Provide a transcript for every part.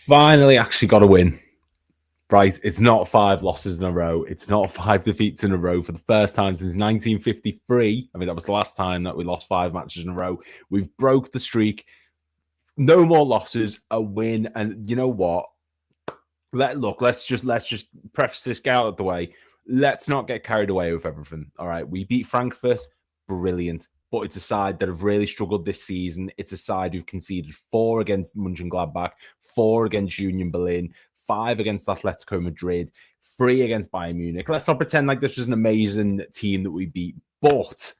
finally actually got a win. Right, it's not 5 losses in a row. It's not 5 defeats in a row for the first time since 1953. I mean, that was the last time that we lost 5 matches in a row. We've broke the streak. No more losses, a win. And you know what? Let's just preface this, get out of the way. Let's not get carried away with everything. All right, we beat Frankfurt, brilliant. But it's a side that have really struggled this season. It's a side who've conceded 4 against Mönchengladbach, 4 against Union Berlin, 5 against Atletico Madrid, 3 against Bayern Munich. Let's not pretend like this was an amazing team that we beat, but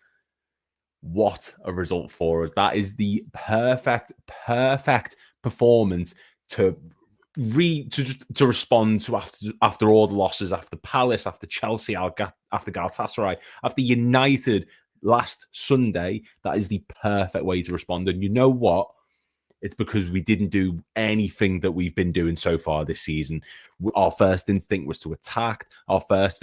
what a result for us. That is the perfect performance to respond to after all the losses, after Palace, after Chelsea, after Galatasaray, after United last Sunday. That is the perfect way to respond. And you know what? It's because we didn't do anything that we've been doing so far this season. Our first instinct was to attack. Our first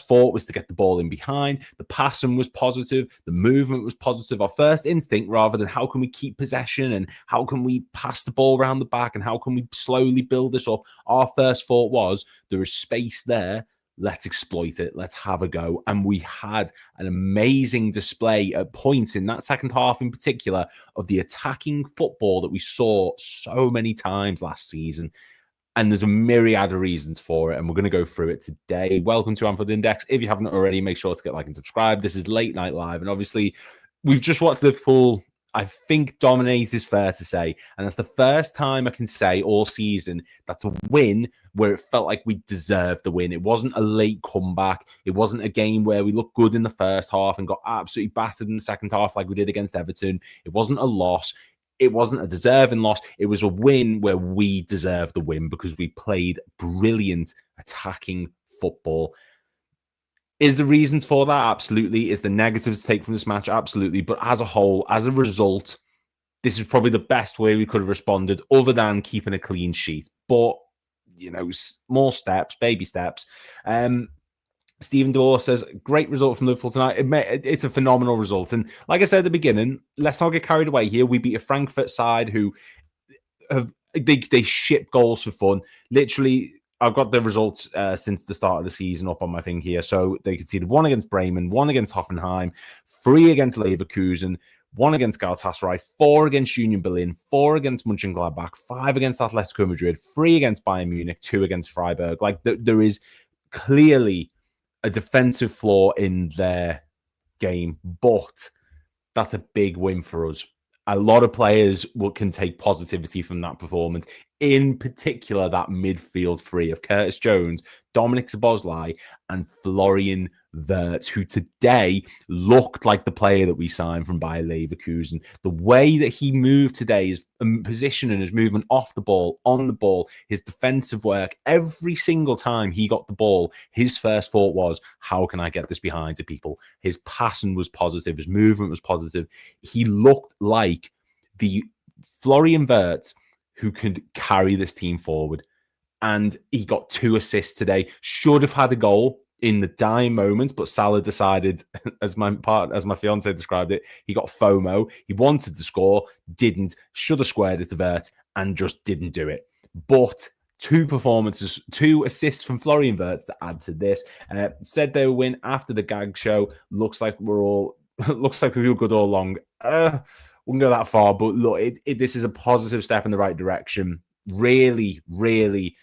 thought was to get the ball in behind. The passing was positive. The movement was positive. Our first instinct, rather than how can we keep possession and how can we pass the ball around the back and how can we slowly build this up, our first thought was there is space there. Let's exploit it. Let's have a go. And we had an amazing display at points in that second half in particular of the attacking football that we saw so many times last season. And there's a myriad of reasons for it. And we're going to go through it today. Welcome to Anfield Index. If you haven't already, make sure to get like and subscribe. This is Late Night Live. And obviously, we've just watched Liverpool, I think, dominate is fair to say. And that's the first time I can say all season that's a win where it felt like we deserved the win. It wasn't a late comeback. It wasn't a game where we looked good in the first half and got absolutely battered in the second half like we did against Everton. It wasn't a loss. It wasn't a deserving loss. It was a win where we deserved the win because we played brilliant attacking football. Is the reasons for that? Absolutely. Is the negatives to take from this match? Absolutely. But as a whole, as a result, this is probably the best way we could have responded other than keeping a clean sheet. But, you know, small steps, baby steps. Stephen Dorr says, great result from Liverpool tonight. It's a phenomenal result. And like I said at the beginning, let's not get carried away here. We beat a Frankfurt side who they ship goals for fun. Literally, I've got the results since the start of the season up on my thing here. So they conceded 1 against Bremen, 1 against Hoffenheim, 3 against Leverkusen, 1 against Galatasaray, 4 against Union Berlin, 4 against Mönchengladbach, 5 against Atletico Madrid, 3 against Bayern Munich, 2 against Freiburg. Like there is clearly a defensive flaw in their game, but that's a big win for us. A lot of players can take positivity from that performance, in particular that midfield three of Curtis Jones, Dominic Szoboszlai, and Florian Wirtz, who today looked like the player that we signed from Bayer Leverkusen. The way that he moved today, his position and his movement off the ball, on the ball, his defensive work, every single time he got the ball, his first thought was, how can I get this behind to people? His passing was positive. His movement was positive. He looked like the Florian Wirtz who could carry this team forward. And he got 2 assists today. Should have had a goal in the dying moments, but Salah decided, as my fiance described it, he got FOMO. He wanted to score, didn't. Should have squared it to Wirtz and just didn't do it. But 2 performances, 2 assists from Florian Wirtz to add to this. Said they will win after the gag show. Looks like we were good all along. Wouldn't go that far, but look, this is a positive step in the right direction. Really, really,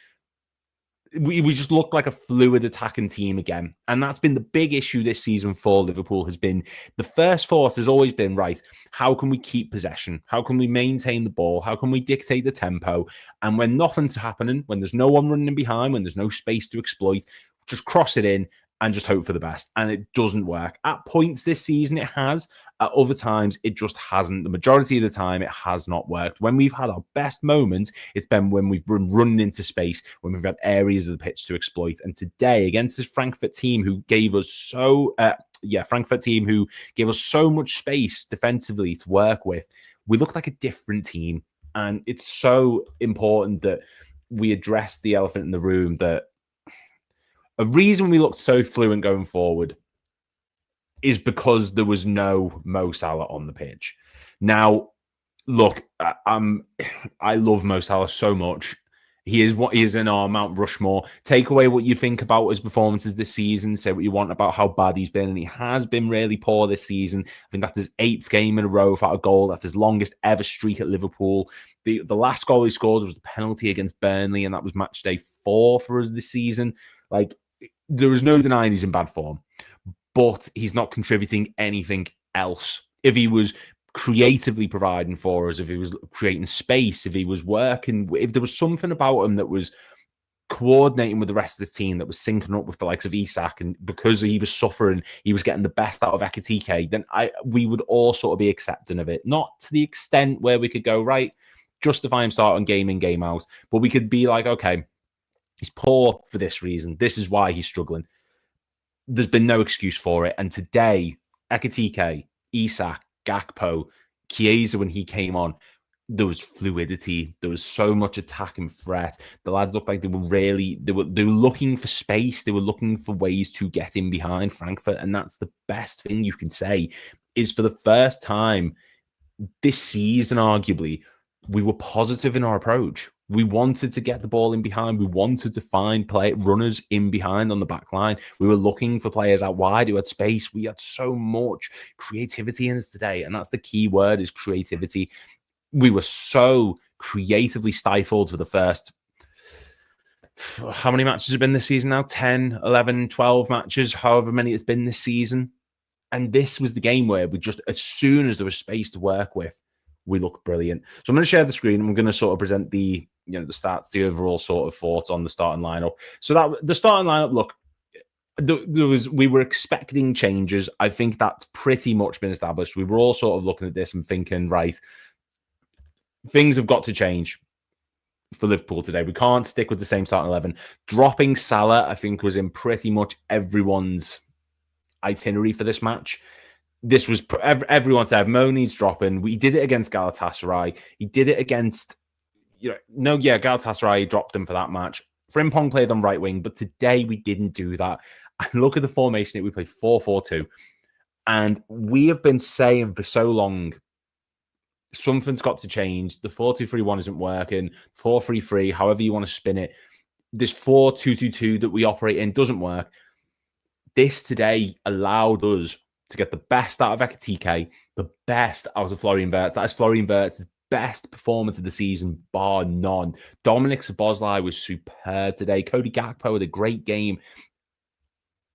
we just look like a fluid attacking team again. And that's been the big issue this season for Liverpool. Has been the first thought has always been, right, how can we keep possession? How can we maintain the ball? How can we dictate the tempo? And when nothing's happening, when there's no one running behind, when there's no space to exploit, just cross it in and just hope for the best. And it doesn't work. At points this season, it has. At other times, it just hasn't. The majority of the time, it has not worked. When we've had our best moments, it's been when we've been running into space, when we've had areas of the pitch to exploit. And today, against this Frankfurt team who gave us so much space defensively to work with, we look like a different team. And it's so important that we address the elephant in the room, that a reason we looked so fluent going forward is because there was no Mo Salah on the pitch. Now, Look, I love Mo Salah so much. He is in our Mount Rushmore. Take away what you think about his performances this season. Say what you want about how bad he's been, and he has been really poor this season. I think that's his 8th game in a row without a goal. That's his longest ever streak at Liverpool. The last goal he scored was the penalty against Burnley, and that was match day 4 for us this season. Like, there is no denying he's in bad form, but he's not contributing anything else. If he was creatively providing for us, if he was creating space, if he was working, if there was something about him that was coordinating with the rest of the team, that was syncing up with the likes of Isak, and because he was suffering, he was getting the best out of Ekitike, then we would all sort of be accepting of it. Not to the extent where we could go, right, justify him starting game in, game out, but we could be like, okay, he's poor for this reason. This is why he's struggling. There's been no excuse for it. And today, Ekitike, Isak, Gakpo, Chiesa, when he came on, there was fluidity. There was so much attacking threat. The lads looked like they were looking for space. They were looking for ways to get in behind Frankfurt. And that's the best thing you can say, is for the first time this season, arguably, we were positive in our approach. We wanted to get the ball in behind. We wanted to find runners in behind on the back line. We were looking for players out wide who had space. We had so much creativity in us today. And that's the key word, is creativity. We were so creatively stifled for the first, how many matches have been this season now? 10, 11, 12 matches, however many it's been this season. And this was the game where we just, as soon as there was space to work with, we looked brilliant. So I'm going to share the screen and we're going to sort of present the stats, the overall sort of thoughts on the starting lineup. So that the starting lineup, look, we were expecting changes. I think that's pretty much been established. We were all sort of looking at this and thinking, right, things have got to change for Liverpool today. We can't stick with the same starting 11. Dropping Salah, I think, was in pretty much everyone's itinerary for this match. This was, everyone said, Mo needs dropping. We did it against Galatasaray. He did it against, Galatasaray dropped him for that match. Frimpong played on right wing, but today we didn't do that. And look at the formation that we played, 4-4-2. And we have been saying for so long, something's got to change. The 4-2-3-1 isn't working. 4-3-3, however you want to spin it. This 4-2-2-2 that we operate in doesn't work. This today allowed us to get the best out of Ekitike, the best out of Florian Wirtz. That is Florian Wirtz's best performance of the season, bar none. Dominic Szoboszlai was superb today. Cody Gakpo had a great game.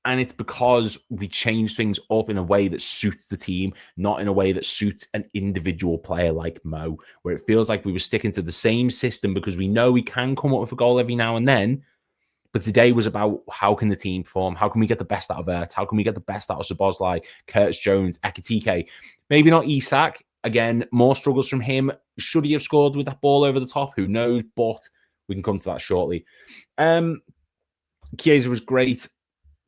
And it's because we changed things up in a way that suits the team, not in a way that suits an individual player like Mo, where it feels like we were sticking to the same system because we know we can come up with a goal every now and then. But today was about, how can the team perform? How can we get the best out of Wirtz? How can we get the best out of Szoboszlai, Curtis Jones, Ekitike? Maybe not Isak. Again, more struggles from him. Should he have scored with that ball over the top? Who knows? But we can come to that shortly. Chiesa was great.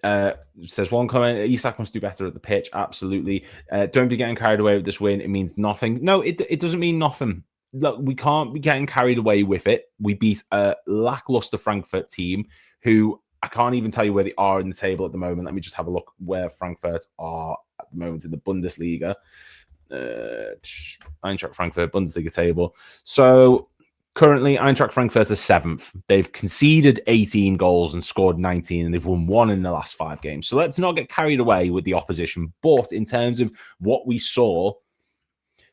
Says one comment, Isak must do better at the pitch. Absolutely. Don't be getting carried away with this win. It means nothing. No, it doesn't mean nothing. Look, we can't be getting carried away with it. We beat a lackluster Frankfurt team who I can't even tell you where they are in the table at the moment. Let me just have a look where Frankfurt are at the moment in the Bundesliga. Eintracht Frankfurt, Bundesliga table. So currently, Eintracht Frankfurt is 7th. They've conceded 18 goals and scored 19, and they've won 1 in the last 5 games. So let's not get carried away with the opposition. But in terms of what we saw,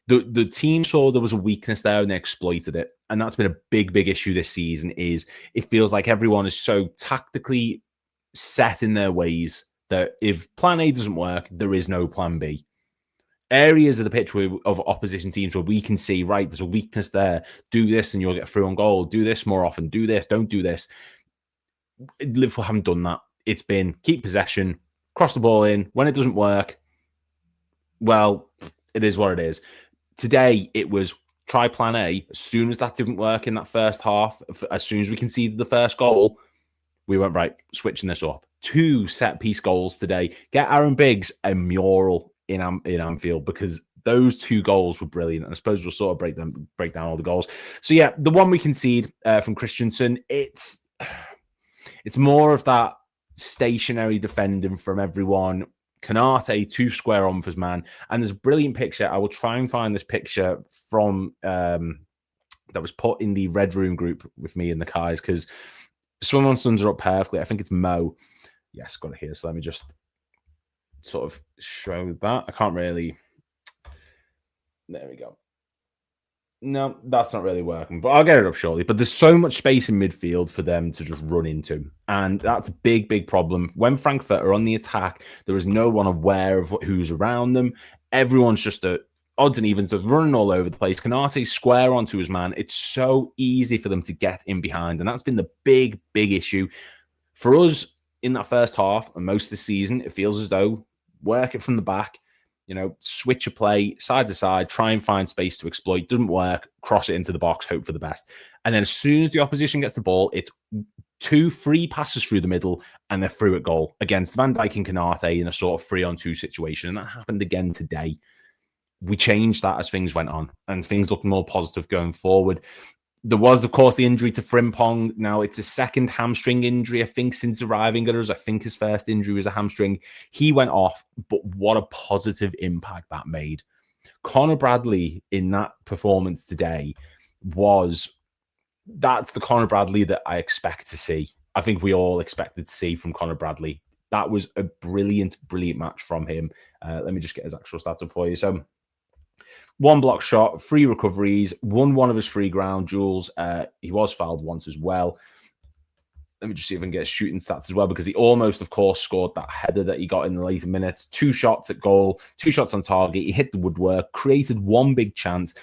the team saw there was a weakness there and they exploited it. And that's been a big, big issue this season. Is it feels like everyone is so tactically set in their ways that if plan A doesn't work, there is no plan B. Areas of the pitch of opposition teams where we can see, right, there's a weakness there. Do this and you'll get through on goal. Do this more often. Do this. Don't do this. Liverpool haven't done that. It's been keep possession, cross the ball in. When it doesn't work, well, it is what it is. Today, it was try plan A. As soon as that didn't work in that first half, as soon as we conceded the first goal, we went, right, switching this up. 2 set-piece goals today. Get Aaron Biggs a mural in Anfield, because those 2 goals were brilliant. And I suppose we'll sort of break down all the goals. So, yeah, the one we concede from Christensen, it's more of that stationary defending from everyone. Canate, 2 square on for his man. And there's a brilliant picture. I will try and find this picture from that was put in the Red Room group with me and the guys, because someone sums it up perfectly. I think it's Mo. Yes, got it here. So let me just sort of show that. I can't really. There we go. No, that's not really working, but I'll get it up shortly. But there's so much space in midfield for them to just run into. And that's a big, big problem. When Frankfurt are on the attack, there is no one aware of who's around them. Everyone's just odds and evens, just running all over the place. Canate square onto his man. It's so easy for them to get in behind. And that's been the big, big issue. For us in that first half and most of the season, it feels as though work it from the back. Switch a play side to side, try and find space to exploit. Doesn't work, cross it into the box, hope for the best. And then as soon as the opposition gets the ball, it's 2 free passes through the middle and they're through at goal against Van Dijk and Canate in a sort of 3-on-2 situation. And that happened again today. We changed that as things went on and things looked more positive going forward. There was, of course, the injury to Frimpong. Now, it's a second hamstring injury, I think, since arriving at us. I think his first injury was a hamstring. He went off, but what a positive impact that made. Conor Bradley in that performance today that's the Conor Bradley that I expect to see. I think we all expected to see from Conor Bradley. That was a brilliant, brilliant match from him. Let me just get his actual stats up for you. So, 1 block shot, 3 recoveries, won 1 of his 3 ground duels. He was fouled once as well. Let me just see if I can get his shooting stats as well, because he almost, of course, scored that header that he got in the later minutes. 2 shots at goal, 2 shots on target. He hit the woodwork, created 1 big chance.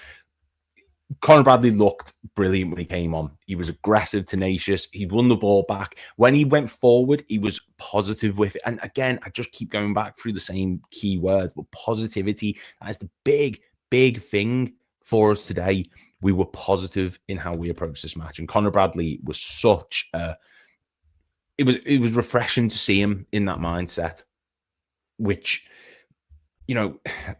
Conor Bradley looked brilliant when he came on. He was aggressive, tenacious. He won the ball back. When he went forward, he was positive with it. And again, I just keep going back through the same key words, but positivity, that is the big thing for us today. We were positive in how we approached this match, and Conor Bradley was such a. It was refreshing to see him in that mindset, which,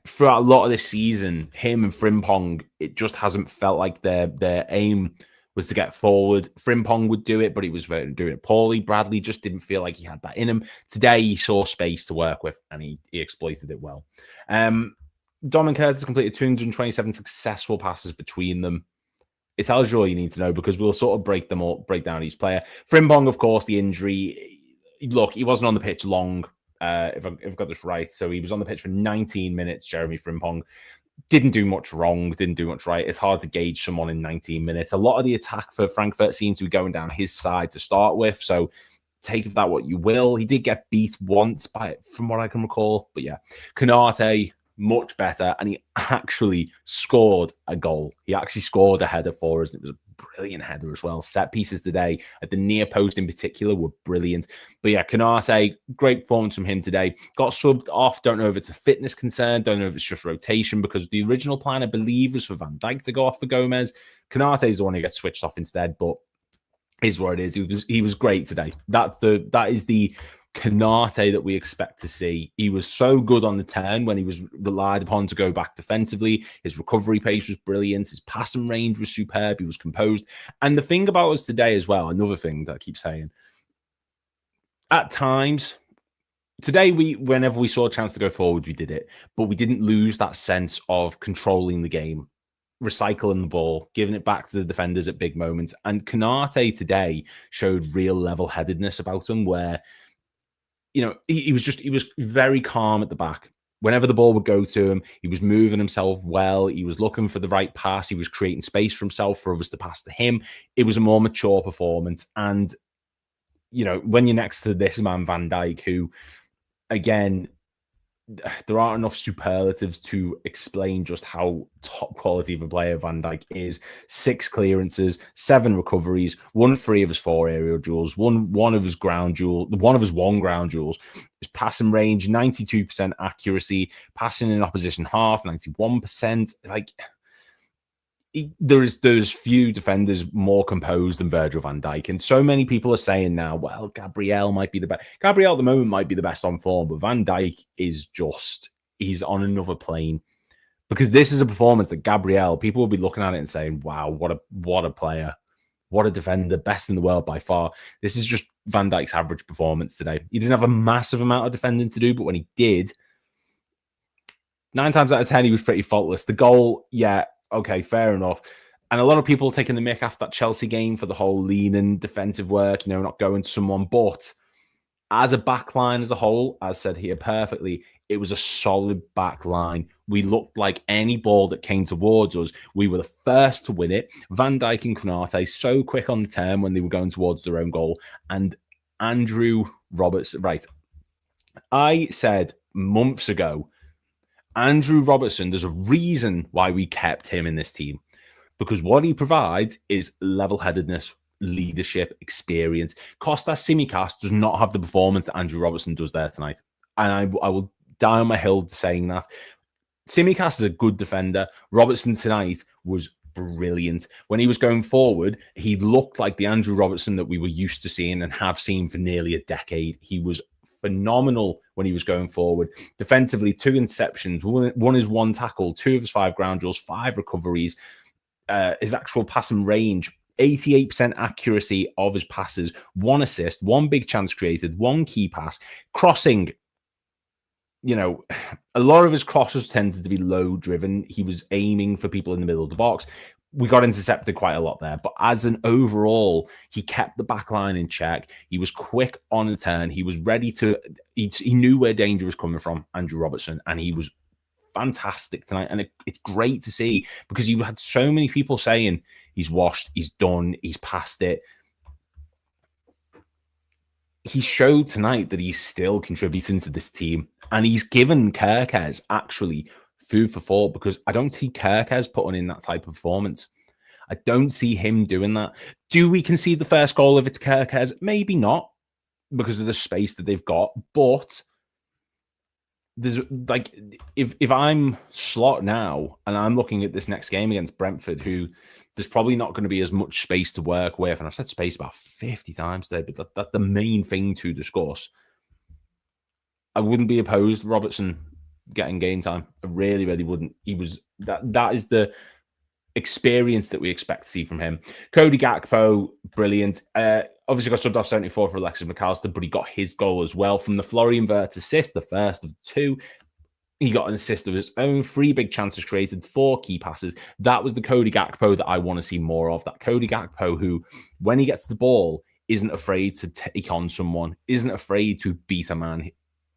throughout a lot of this season, him and Frimpong, it just hasn't felt like their aim was to get forward. Frimpong would do it, but he was doing it poorly. Bradley just didn't feel like he had that in him. Today, he saw space to work with, and he exploited it well. Dom and Curtis completed 227 successful passes between them. It tells you all you need to know, because we'll sort of break down each player. Frimpong, of course, the injury. Look, he wasn't on the pitch long, if I've got this right. So he was on the pitch for 19 minutes, Jeremy Frimpong. Didn't do much wrong, didn't do much right. It's hard to gauge someone in 19 minutes. A lot of the attack for Frankfurt seems to be going down his side to start with, so take of that what you will. He did get beat once from what I can recall. But yeah, Canate, much better, and he actually scored a goal. He actually scored a header for us. It was a brilliant header as well. Set pieces today at the near post in particular were brilliant. But yeah, Canate, great performance from him today. Got subbed off. Don't know if it's a fitness concern. Don't know if it's just rotation, because the original plan, I believe, was for Van Dijk to go off for Gomez. Canate is the one who gets switched off instead, but is what it is. He was great today. That is the Canate that we expect to see. He was so good on the turn when he was relied upon to go back defensively. His recovery pace was brilliant. His passing range was superb. He was composed. And the thing about us today as well, another thing that I keep saying, at times, today, whenever we saw a chance to go forward, we did it. But we didn't lose that sense of controlling the game, recycling the ball, giving it back to the defenders at big moments. And Canate today showed real level-headedness about him, where he was very calm at the back. Whenever the ball would go to him, he was moving himself well. He was looking for the right pass. He was creating space for himself, for others to pass to him. It was a more mature performance. And, when you're next to this man, Van Dijk, who, again, there aren't enough superlatives to explain just how top quality of a player Van Dijk is. 6 clearances, 7 recoveries, won 3 of his 4 aerial duels, won one of his 1 ground duels. His passing range, 92% accuracy, passing in opposition half, 91%. There's few defenders more composed than Virgil van Dijk, and so many people are saying now, well, Gabriel might be the best. Gabriel at the moment might be the best on form, but Van Dijk is he's on another plane, because this is a performance that Gabriel, people will be looking at it and saying, wow, what a player, What a defender, best in the world by far. This is just Van Dijk's average performance today. He didn't have a massive amount of defending to do, but when he did, 9 times out of 10, he was pretty faultless. The goal, yeah, okay, fair enough. And a lot of people taking the mick after that Chelsea game for the whole lean and defensive work, not going to someone. But as a back line as a whole, as said here perfectly, it was a solid back line. We looked like any ball that came towards us, we were the first to win it. Van Dijk and Konate so quick on the turn when they were going towards their own goal. And Andrew Robertson, right. I said months ago, Andrew Robertson, there's a reason why we kept him in this team. Because what he provides is level-headedness, leadership, experience. Kostas Tsimikas does not have the performance that Andrew Robertson does there tonight. And I will die on my hill saying that. Tsimikas is a good defender. Robertson tonight was brilliant. When he was going forward, he looked like the Andrew Robertson that we were used to seeing and have seen for nearly a decade. He was phenomenal when he was going forward. Defensively, 2 interceptions. One is 1 tackle, 2 of his 5 ground duels, 5 recoveries. His actual passing range, 88% accuracy of his passes, 1 assist, 1 big chance created, 1 key pass, crossing. A lot of his crosses tended to be low driven. He was aiming for people in the middle of the box. We got intercepted quite a lot there, but as an overall, he kept the back line in check. He was quick on the turn. He was ready to. He knew where danger was coming from, Andrew Robertson, and he was fantastic tonight. And it's great to see because you had so many people saying he's washed, he's done, he's past it. He showed tonight that he's still contributing to this team, and he's given Kerkez actually food for thought because I don't see Kerkez putting in that type of performance. I don't see him doing that. Do we concede the first goal if it's Kerkez? Maybe not because of the space that they've got, but there's like if I'm Slot now and I'm looking at this next game against Brentford, who there's probably not going to be as much space to work with, and I've said space about 50 times today, but that's the main thing to discuss. I wouldn't be opposed to Robertson getting game time. I really, really wouldn't. He was that is the experience that we expect to see from him. Cody Gakpo, brilliant. Obviously got subbed off 74 for Alexis McAllister, but he got his goal as well from the Florian Wirtz assist, the first of 2. He got an assist of his own, 3 big chances created, 4 key passes. That was the Cody Gakpo that I want to see more of. That Cody Gakpo who, when he gets the ball, isn't afraid to take on someone, isn't afraid to beat a man.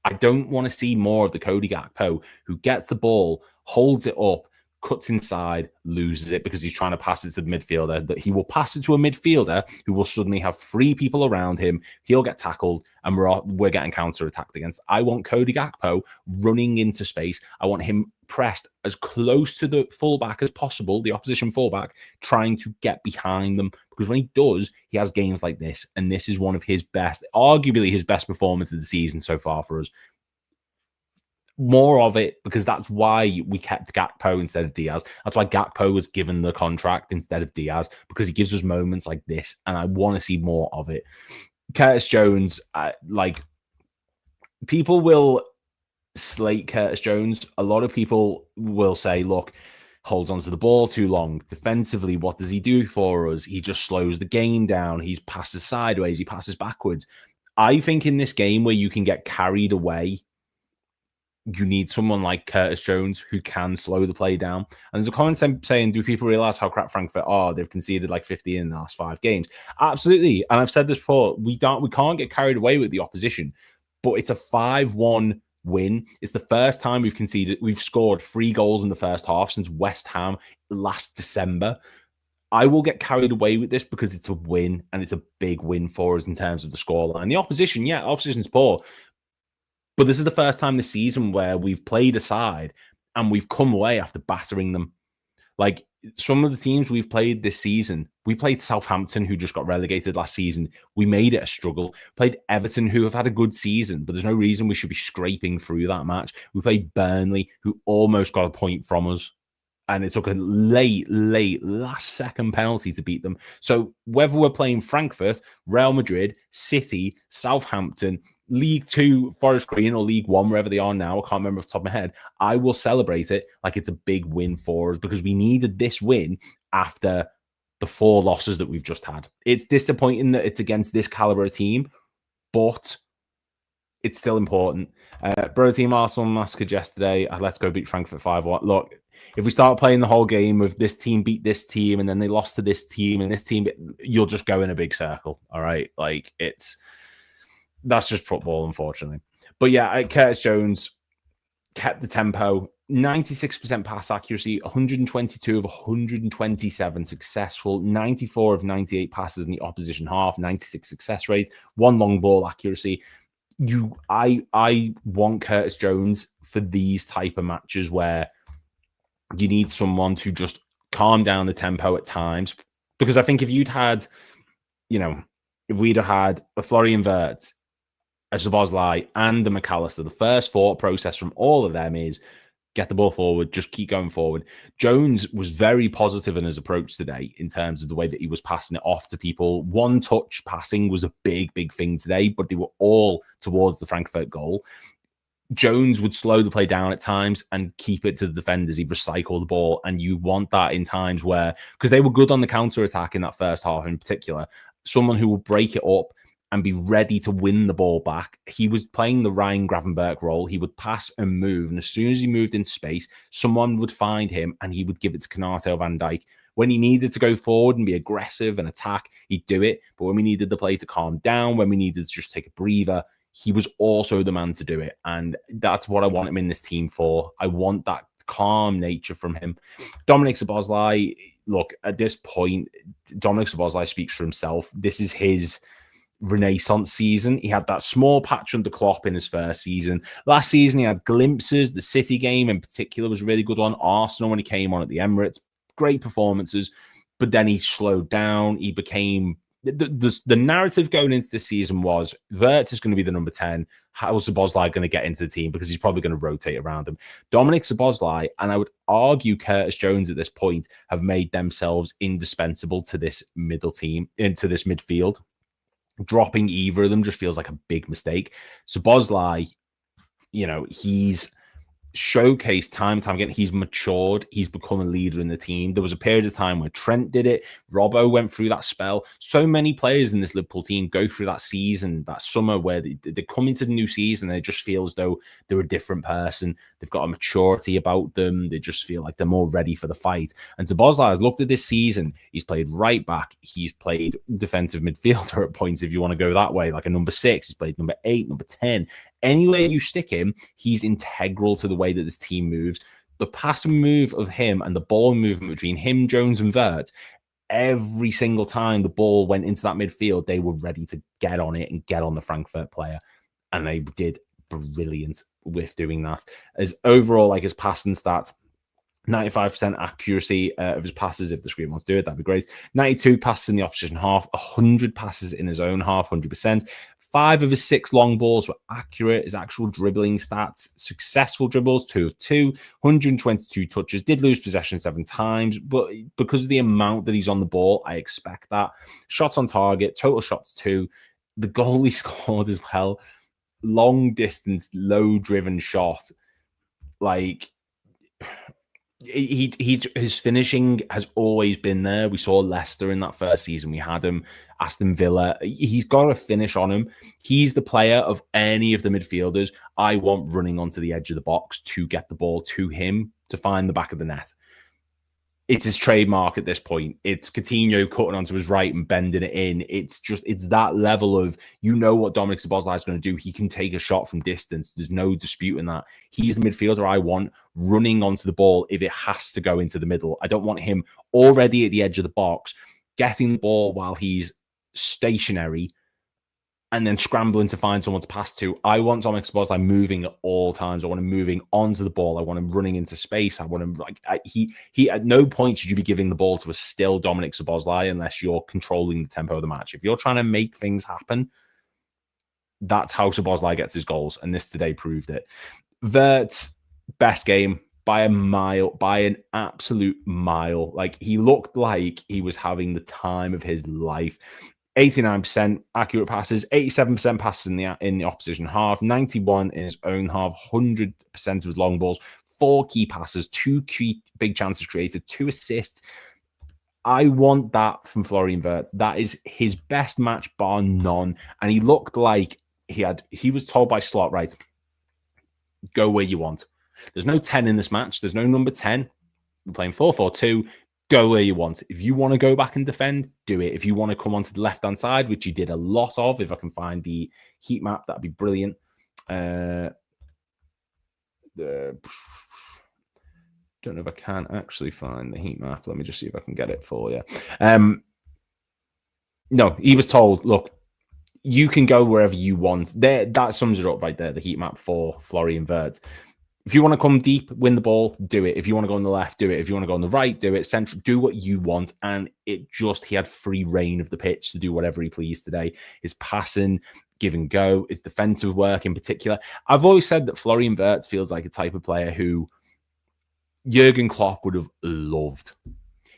I don't want to see more of the Cody Gakpo who gets the ball, holds it up, cuts inside, loses it because he's trying to pass it to the midfielder. That he will pass it to a midfielder who will suddenly have 3 people around him. He'll get tackled, and we're getting counter-attacked against. I want Cody Gakpo running into space. I want him pressed as close to the fullback as possible, the opposition fullback, trying to get behind them. Because when he does, he has games like this, and this is one of his best, arguably his best performance of the season so far for us. More of it, because that's why we kept Gakpo instead of Diaz. That's why Gakpo was given the contract instead of Diaz, because he gives us moments like this, and I want to see more of it. Curtis Jones, people will slate Curtis Jones. A lot of people will say, look, holds onto the ball too long. Defensively, what does he do for us? He just slows the game down. He passes sideways. He passes backwards. I think in this game where you can get carried away, you need someone like Curtis Jones who can slow the play down. And there's a comment saying, do people realize how crap Frankfurt are? They've conceded like 50 in the last 5 games. Absolutely. And I've said this before, we can't get carried away with the opposition, but it's a 5-1 win. It's the first time we've scored 3 goals in the first half since West Ham last December. I will get carried away with this because it's a win, and it's a big win for us in terms of the scoreline. The opposition's poor. But this is the first time this season where we've played a side and we've come away after battering them. Like some of the teams we've played this season, we played Southampton, who just got relegated last season. We made it a struggle. Played Everton, who have had a good season, but there's no reason we should be scraping through that match. We played Burnley, who almost got a point from us, and it took a late last-second penalty to beat them. So whether we're playing Frankfurt, Real Madrid, City, Southampton, League 2, Forest Green, or League 1, wherever they are now, I can't remember off the top of my head, I will celebrate it like it's a big win for us because we needed this win after the 4 losses that we've just had. It's disappointing that it's against this caliber of team, but it's still important. Bro team Arsenal massacred yesterday. Let's go beat Frankfurt 5-1. Look, if we start playing the whole game with this team beat this team and then they lost to this team and this team, you'll just go in a big circle. All right. Like that's just football, unfortunately. But yeah, Curtis Jones kept the tempo, 96% pass accuracy, 122 of 127 successful, 94 of 98 passes in the opposition half, 96 success rate, 1 long ball accuracy. I want Curtis Jones for these type of matches where you need someone to just calm down the tempo at times. Because I think if you'd had, if we'd have had a Florian Wirtz, a Szoboszlai, and the McAllister, the first thought process from all of them is get the ball forward, just keep going forward. Jones was very positive in his approach today in terms of the way that he was passing it off to people. 1-touch passing was a big, big thing today, but they were all towards the Frankfurt goal. Jones would slow the play down at times and keep it to the defenders. He'd recycle the ball, and you want that in times where, because they were good on the counter-attack in that first half in particular, someone who will break it up and be ready to win the ball back. He was playing the Ryan Gravenberch role. He would pass and move, and as soon as he moved into space, someone would find him and he would give it to Konate or Van Dijk. When he needed to go forward and be aggressive and attack, he'd do it. But when we needed the play to calm down, when we needed to just take a breather, he was also the man to do it. And that's what I want him in this team for. I want that calm nature from him. Dominic Szoboszlai, look, at this point, Dominic Szoboszlai speaks for himself. This is his renaissance season. He had that small patch under Klopp in his first season. Last season, he had glimpses. The City game in particular was a really good one. Arsenal, when he came on at the Emirates, great performances. But then he slowed down. He became... The narrative going into this season was Wirtz is going to be the number 10. How's Szoboszlai going to get into the team? Because he's probably going to rotate around him. Dominic Szoboszlai, and I would argue Curtis Jones at this point, have made themselves indispensable to this middle team, into this midfield. Dropping either of them just feels like a big mistake. Szoboszlai, he's showcased time and time again. He's matured. He's become a leader in the team. There was a period of time where Trent did it. Robbo went through that spell. So many players in this Liverpool team go through that season, that summer, where they come into the new season and they just feel as though they're a different person. They've got a maturity about them. They just feel like they're more ready for the fight. And Szoboszlai has looked at this season. He's played right back. He's played defensive midfielder at points, if you want to go that way, like a number 6. He's played number 8, number 10. Anywhere you stick him, he's integral to the way that this team moves. The pass and move of him and the ball movement between him, Jones, and Wirtz, every single time the ball went into that midfield, they were ready to get on it and get on the Frankfurt player. And they did brilliant with doing that. As overall, like his passing stats, 95% accuracy of his passes. If the screen wants to do it, that'd be great. 92 passes in the opposition half, 100 passes in his own half, 100%. 5 of his 6 long balls were accurate. His actual dribbling stats, successful dribbles, 2 of 2, 122 touches, did lose possession 7 times, but because of the amount that he's on the ball, I expect that. Shots on target, total shots 2. The goal he scored as well, long distance, low driven shot. Like, his finishing has always been there. We saw Leicester in that first season. We had him. Aston Villa. He's got a finish on him. He's the player of any of the midfielders I want running onto the edge of the box to get the ball to him to find the back of the net. It's his trademark at this point. It's Coutinho cutting onto his right and bending it in. It's that level of, what Dominic Szoboszlai is going to do. He can take a shot from distance. There's no disputing that. He's the midfielder I want running onto the ball if it has to go into the middle. I don't want him already at the edge of the box, getting the ball while he's stationary and then scrambling to find someone to pass to. I want Dominic Szoboszlai moving at all times. I want him moving onto the ball. I want him running into space. I want him he at no point should you be giving the ball to a still Dominic Szoboszlai unless you're controlling the tempo of the match. If you're trying to make things happen, that's how Szoboszlai gets his goals, and this today proved it. Wirtz, best game by a mile, by an absolute mile. Like, he looked like he was having the time of his life. 89% accurate passes, 87% passes in the opposition half, 91 in his own half, 100% of his long balls, 4 key passes, 2 key big chances created, 2 assists. I want that from Florian Wirtz. That is his best match, bar none. And he looked like he was told by Slot, right, go where you want. There's no 10 in this match. There's no number 10. We're playing 4-4-2. Go where you want. If you want to go back and defend, do it. If you want to come onto the left-hand side, which he did a lot of, if I can find the heat map, that'd be brilliant. Don't know if I can actually find the heat map. Let me just see if I can get it for you. No, he was told, look, you can go wherever you want. That sums it up right there, the heat map for Florian Wirtz. If you want to come deep, win the ball, do it. If you want to go on the left, do it. If you want to go on the right, do it. Central, do what you want. And he had free reign of the pitch to do whatever he pleased today. His passing, give and go, his defensive work in particular. I've always said that Florian Wirtz feels like a type of player who Jurgen Klopp would have loved.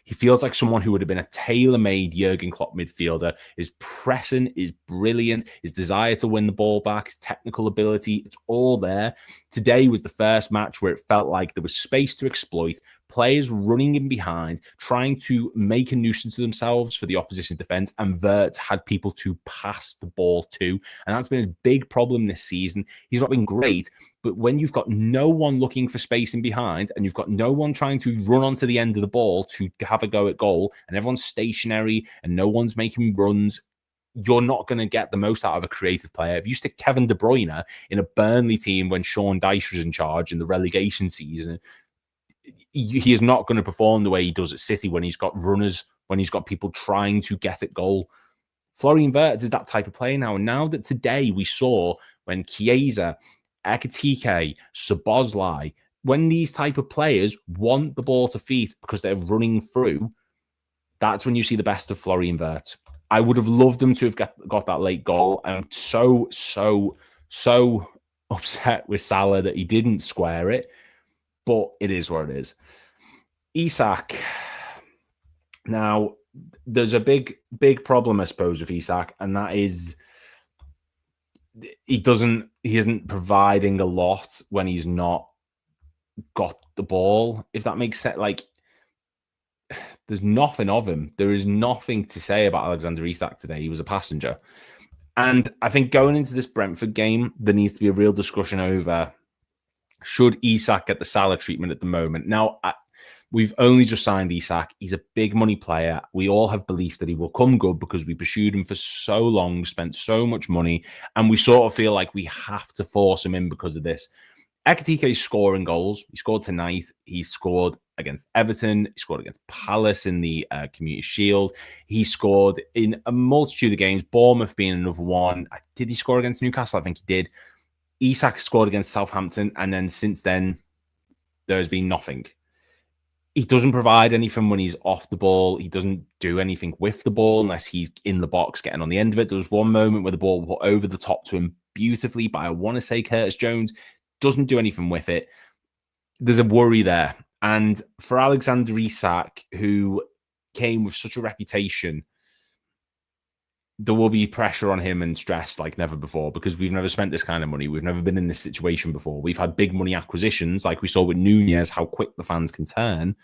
He feels like someone who would have been a tailor-made Jurgen Klopp midfielder. His pressing is brilliant. His desire to win the ball back, his technical ability, it's all there. Today was the first match where it felt like there was space to exploit, players running in behind, trying to make a nuisance of themselves for the opposition defense, and Wirtz had people to pass the ball to. And that's been a big problem this season. He's not been great, but when you've got no one looking for space in behind and you've got no one trying to run onto the end of the ball to have a go at goal, and everyone's stationary and no one's making runs, you're not going to get the most out of a creative player. If you stick Kevin De Bruyne in a Burnley team when Sean Dyche was in charge in the relegation season, he is not going to perform the way he does at City when he's got runners, when he's got people trying to get at goal. Florian Wirtz is that type of player now. And now that today we saw when Chiesa, Ekitike, Szoboszlai, when these type of players want the ball to feet because they're running through, that's when you see the best of Florian Wirtz. I would have loved him to have got that late goal. I'm so upset with Salah that he didn't square it, but it is what it is. Isak. Now, there's a big problem, I suppose, with Isak, and that is he isn't providing a lot when he's not got the ball, if that makes sense. Like, there's nothing of him. There is nothing to say about Alexander Isak today. He was a passenger. And I think going into this Brentford game, there needs to be a real discussion over, should Isak get the Salah treatment at the moment? Now, we've only just signed Isak. He's a big money player. We all have belief that he will come good because we pursued him for so long, spent so much money, and we sort of feel like we have to force him in because of this. Ekitike is scoring goals. He scored tonight. He scored against Everton. He scored against Palace in the Community Shield. He scored in a multitude of games, Bournemouth being another one. Did he score against Newcastle? I think he did. Isak scored against Southampton, and then since then, there has been nothing. He doesn't provide anything when he's off the ball. He doesn't do anything with the ball unless he's in the box getting on the end of it. There was one moment where the ball went over the top to him beautifully by, I want to say, Curtis Jones. Doesn't do anything with it. There's a worry there. And for Alexander Isak, who came with such a reputation, there will be pressure on him and stress like never before because we've never spent this kind of money. We've never been in this situation before. We've had big money acquisitions like we saw with Nunez, how quick the fans can turn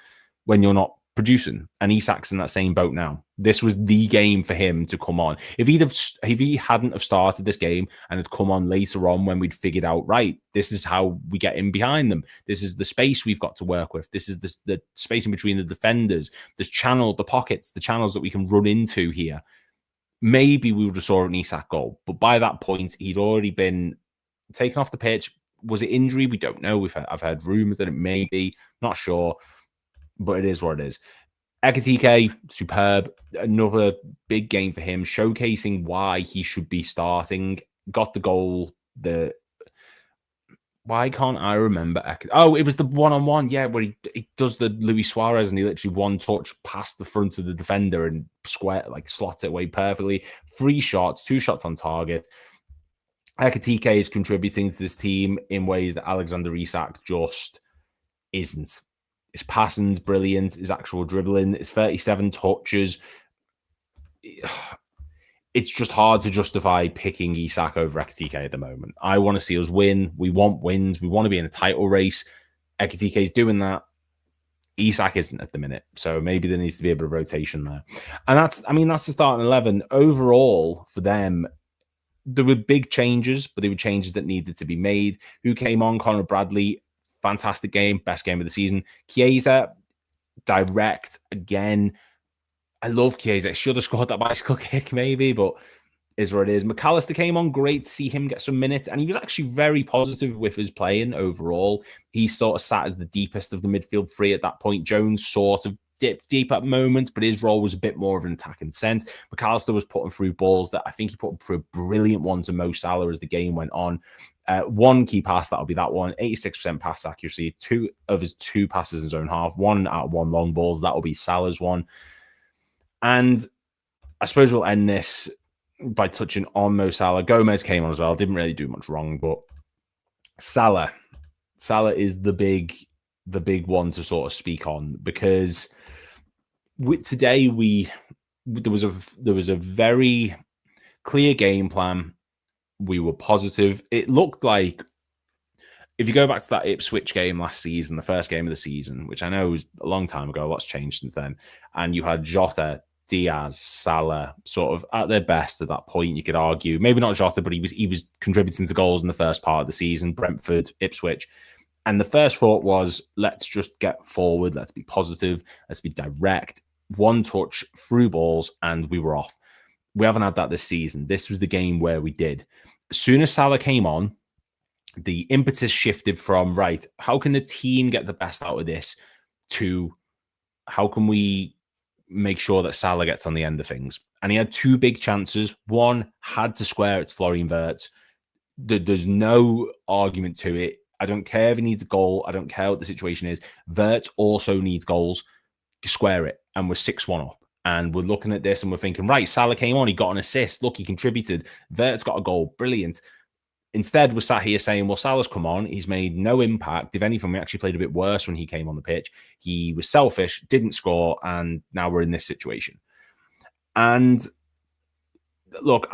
when you're not producing. And Isak's in that same boat now. This was the game for him to come on. If he hadn't have started this game and had come on later on when we'd figured out, right, this is how we get in behind them. This is the space we've got to work with. This is the space in between the defenders. There's the pockets, the channels that we can run into here. Maybe we would have saw an Isak goal. But by that point, he'd already been taken off the pitch. Was it injury? We don't know. I've heard rumours that it may be. Not sure. But it is what it is. Ekitike, superb. Another big game for him, showcasing why he should be starting. Got the goal. Why can't I remember? Oh, it was the one-on-one, yeah, where he does the Luis Suarez and he literally one touch past the front of the defender and slots it away perfectly. 3 shots, 2 shots on target. Ekitike is contributing to this team in ways that Alexander Isak just isn't. His passing's brilliant. His actual dribbling, his 37 touches. It's just hard to justify picking Isak over Ekitike at the moment. I want to see us win. We want wins. We want to be in a title race. Ekitike is doing that. Isak isn't at the minute, so maybe there needs to be a bit of rotation there. And that's the starting 11. Overall, for them, there were big changes, but they were changes that needed to be made. Who came on? Conor Bradley, fantastic game, best game of the season. Chiesa, direct again. I love Chiesa. Should have scored that bicycle kick, maybe, but is what it is. McAllister came on, great to see him get some minutes, and he was actually very positive with his playing overall. He sort of sat as the deepest of the midfield three at that point. Jones sort of dipped deep at moments, but his role was a bit more of an attacking sense. McAllister was putting through balls that I think he put through a brilliant one to Mo Salah as the game went on. One key pass, that'll be that one. 86% pass accuracy. 2 of his 2 passes in his own half. 1 out of 1 long balls. That'll be Salah's one. And I suppose we'll end this by touching on Mo Salah. Gomez came on as well. Didn't really do much wrong, but Salah is the big one to sort of speak on, because today there was a very clear game plan. We were positive. It looked like, if you go back to that Ipswich game last season, the first game of the season, which I know was a long time ago, a lot's changed since then, and you had Jota, Diaz, Salah sort of at their best at that point. You could argue, maybe not Jota, but he was contributing to goals in the first part of the season. Brentford, Ipswich. And the first thought was, let's just get forward. Let's be positive. Let's be direct. One touch, through balls, and we were off. We haven't had that this season. This was the game where we did. As soon as Salah came on, the impetus shifted from, right, how can the team get the best out of this, to how can we make sure that Salah gets on the end of things. And he had 2 big chances. One had to square it to Florian Wirtz. There's no argument to it. I don't care if he needs a goal. I don't care what the situation is. Wirtz also needs goals. Square it. And we're 6-1 up. And we're looking at this and we're thinking, right, Salah came on. He got an assist. Look, he contributed. Wirtz got a goal. Brilliant. Instead, we're sat here saying, well, Salah's come on. He's made no impact. If anything, we actually played a bit worse when he came on the pitch. He was selfish, didn't score, and now we're in this situation. And look,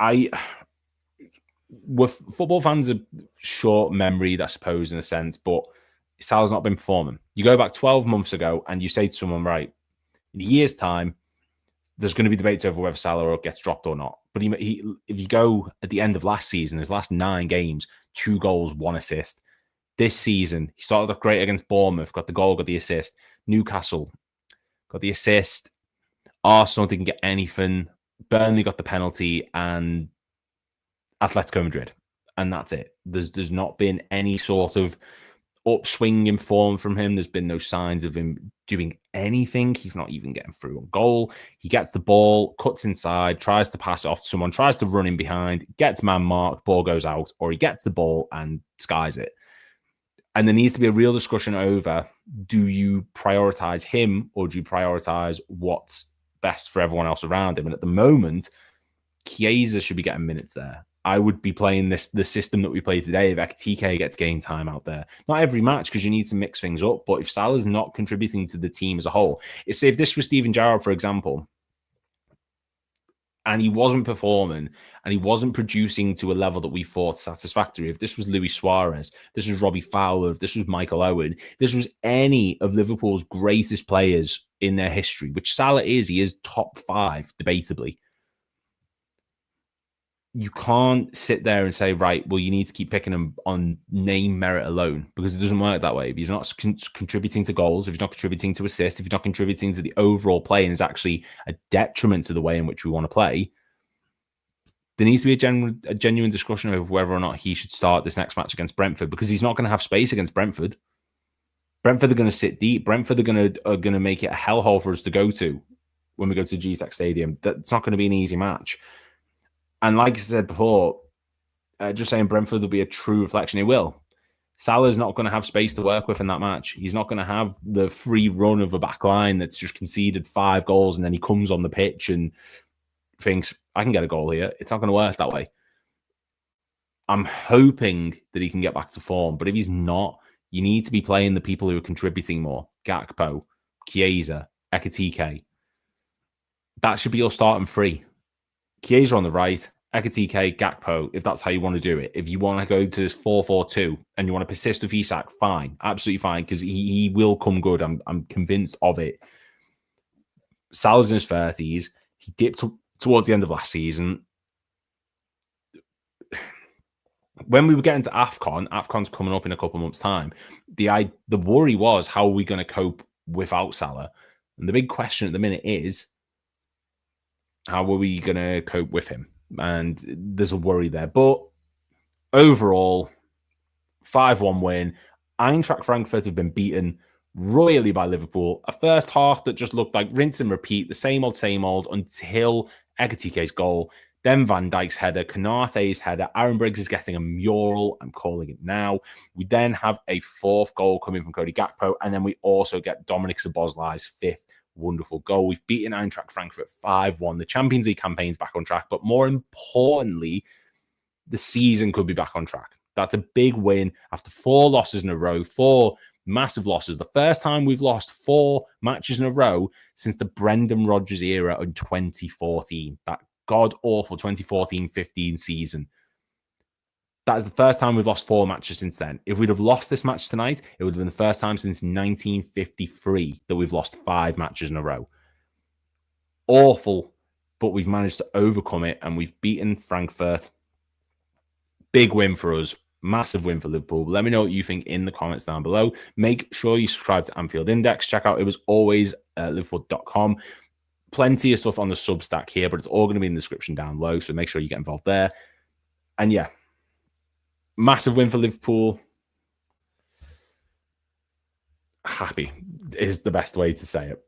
football fans are short-memoried, I suppose, in a sense, but Salah's not been performing. You go back 12 months ago and you say to someone, right, in a year's time, there's going to be debates over whether Salah gets dropped or not. But if you go at the end of last season, his last 9 games, 2 goals, 1 assist. This season, he started off great against Bournemouth, got the goal, got the assist. Newcastle got the assist. Arsenal didn't get anything. Burnley got the penalty, and Atletico Madrid. And that's it. There's not been any sort of upswing in form from him. There's been no signs of him doing anything. He's not even getting through on goal. He gets the ball, cuts inside, tries to pass it off to someone, tries to run in behind, gets man marked, ball goes out, or he gets the ball and skies it. And there needs to be a real discussion over, do you prioritize him or do you prioritize what's best for everyone else around him? And at the moment, Chiesa should be getting minutes there. I would be playing the system that we play today if Ekitike gets game time out there. Not every match, because you need to mix things up. But if Salah's not contributing to the team as a whole, say if this was Steven Gerrard, for example, and he wasn't performing and he wasn't producing to a level that we thought satisfactory, if this was Luis Suarez, this was Robbie Fowler, if this was Michael Owen, this was any of Liverpool's greatest players in their history, which Salah is, he is top 5, debatably. You can't sit there and say, right, well, you need to keep picking him on name merit alone, because it doesn't work that way. If he's not contributing to goals, if he's not contributing to assists, if he's not contributing to the overall play and is actually a detriment to the way in which we want to play, there needs to be a genuine discussion over whether or not he should start this next match against Brentford, because he's not going to have space against Brentford. Brentford are going to sit deep. Brentford are going to make it a hellhole for us to go to when we go to GSAC Stadium. That's not going to be an easy match. And like I said before, just saying Brentford will be a true reflection. It will. Salah's not going to have space to work with in that match. He's not going to have the free run of a back line that's just conceded 5 goals and then he comes on the pitch and thinks, I can get a goal here. It's not going to work that way. I'm hoping that he can get back to form, but if he's not, you need to be playing the people who are contributing more. Gakpo, Chiesa, Ekitike. That should be your starting 3. Chiesa on the right, Ekitike, Gakpo, if that's how you want to do it. If you want to go to this 4-4-2 and you want to persist with Isak, fine. Absolutely fine, because he will come good. I'm convinced of it. Salah's in his 30s. He dipped towards the end of last season. When we were getting to AFCON's coming up in a couple of months' time, the worry was, how are we going to cope without Salah? And the big question at the minute is, how are we going to cope with him? And there's a worry there. But overall, 5-1 win. Eintracht Frankfurt have been beaten royally by Liverpool. A first half that just looked like rinse and repeat, the same old, until Ekitike's goal. Then Van Dijk's header, Konate's header. Aaron Briggs is getting a mural. I'm calling it now. We then have a fourth goal coming from Cody Gakpo. And then we also get Dominic Szoboszlai's fifth wonderful goal. We've beaten Eintracht Frankfurt 5-1. The Champions League campaign's back on track. But more importantly, the season could be back on track. That's a big win after 4 losses in a row, 4 massive losses. The first time we've lost 4 matches in a row since the Brendan Rodgers era in 2014. That god-awful 2014-15 season. That is the first time we've lost 4 matches since then. If we'd have lost this match tonight, it would have been the first time since 1953 that we've lost 5 matches in a row. Awful, but we've managed to overcome it, and we've beaten Frankfurt. Big win for us. Massive win for Liverpool. Let me know what you think in the comments down below. Make sure you subscribe to Anfield Index. Check out It Was Always Liverpool.com. Plenty of stuff on the Substack here, but it's all going to be in the description down below, so make sure you get involved there. And yeah, massive win for Liverpool. Happy is the best way to say it.